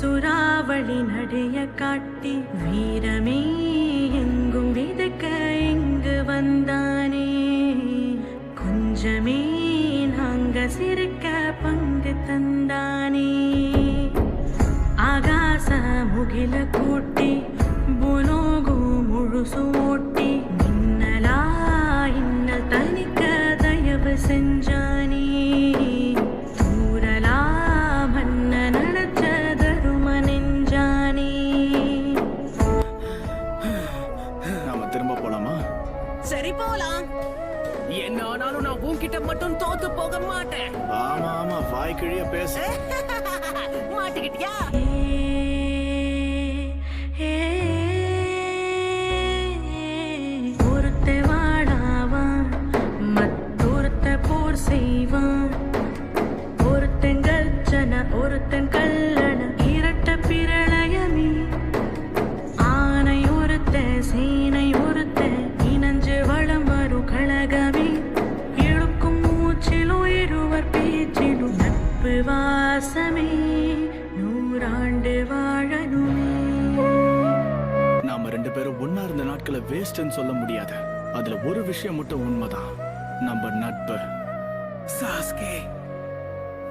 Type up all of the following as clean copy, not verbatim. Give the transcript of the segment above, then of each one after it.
சுறாவளி நடைய காட்டி வீரமே எங்கும் விதைக்க இங்கு வந்தானே. கொஞ்சமே நாங்க சிரிக்க பங்கு தந்தானே. ஆகாச முகில கூட்டி புலோகு முழுசு ஓட்டி மின்னலா இன்னல் தனிக்க தயவு செஞ்சானே. தூரலா மன்ன நினைச்ச தரும நெஞ்சானே. நாம திரும்ப போலாமா? சரி போலாம். என்ன ஆனாலும் நான் உன்கிட்ட மட்டும் தோத்து போக மாட்டேன். ஆமா ஆமா, வாய் கிழிய பேச. மாட்டிக்கிட்டியா? ஒருத்த வாடாவான் மத்தொருத்த போர் செய்வான். ஒருத்தன் கர்ஜன ஒருத்தன் கல்லண இரட்ட பிரளயமே. ஆனை ஒருத்த சேனை ஒருத்த இனஞ்சு வளம் வரும் கழகமே. இழுக்கும் மூச்சிலும் இருவர் பேச்சிலும் நட்பு வாசமே. நூறாண்டு வாழணுமே. நாம ரெண்டு பேரும் ஒன்னா இருந்த நாட்களை வேஸ்ட்னு சொல்ல முடியாது. அதுல ஒரு விஷயம் மட்டும் உண்மைதான், நம்ம நட்பு. சாஸ்கே,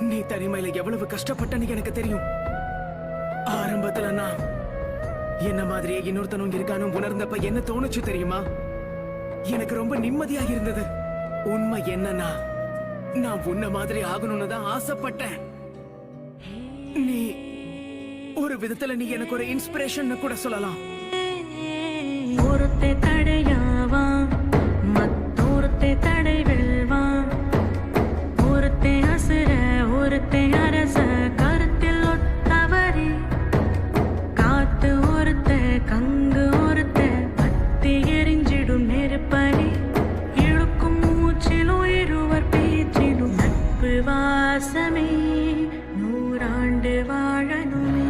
நீ தனிமையில எவ்வளவு கஷ்டப்பட்டன்னு எனக்கு தெரியும். ஆரம்பத்துல நான் என்ன மாதிரியே இன்னொருத்தனும் இருக்கானு உணர்ந்தப்ப என்ன தோணுச்சு தெரியுமா? எனக்கு ரொம்ப நிம்மதியா இருந்தது. உண்மை என்னன்னா, நான் உன்ன மாதிரி ஆகணும்னு தான் ஆசைப்பட்டேன். நீ ஒரு விதத்துல நீ எனக்கு ஒரு இன்ஸ்பிரேஷன் கூட சொல்லலாம். ஒருத்தை தடையாவான் மத்தொருத்தை தடை வெல்வான். ஒருத்தை அசுர ஒருத்தை அரச கருத்தில் ஒத்தவரே. காத்து ஒருத்த கங்கு ஒருத்த பத்தி எரிஞ்சிடும் நெருப்பறி. இழுக்கும் மூச்சிலும் இருவர் பேச்சிலும் நட்பு வாசமே. நூறாண்டு வாழணுமே.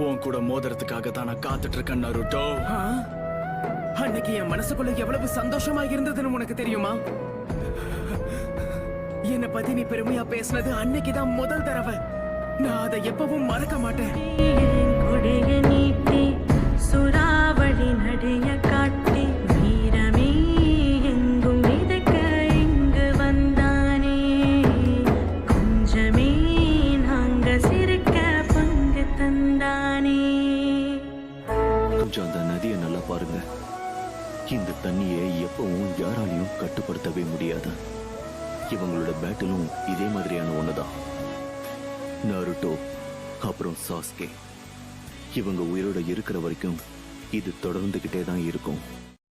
உன் கூட மோதிரத்துக்காக தான் நான் காத்துட்டு இருக்கேன் நருட்டோ. அன்னைக்கு என் மனசுக்குள்ள எவ்வளவு சந்தோஷமா இருந்ததுன்னு உனக்கு தெரியுமா? என்ன பத்தி நீ பெருமையா பேசினது அன்னைக்குதான் முதல் தடவை. நான் அதை எப்பவும் மறக்க மாட்டேன். கொடைய நீட்டி சுறாவளி நடைய காட்டி வீரமே எங்கும் விதைக்க இங்கு வந்தானே. கொஞ்சமே நாங்க சிரிக்க பங்கு தந்தானே. கொஞ்சம் அந்த நதியை நல்லா பாருங்க. இந்த தண்ணியை எப்பவும் யாராலையும் கட்டுப்படுத்தவே முடியாது. இவங்களோட பேட்டிலும் இதே மாதிரியான ஒண்ணுதான். நருட்டோ அப்புறம் சாஸ்கே, இவங்க உயிரோட இருக்கிற வரைக்கும் இது தொடர்ந்துகிட்டே தான் இருக்கும்.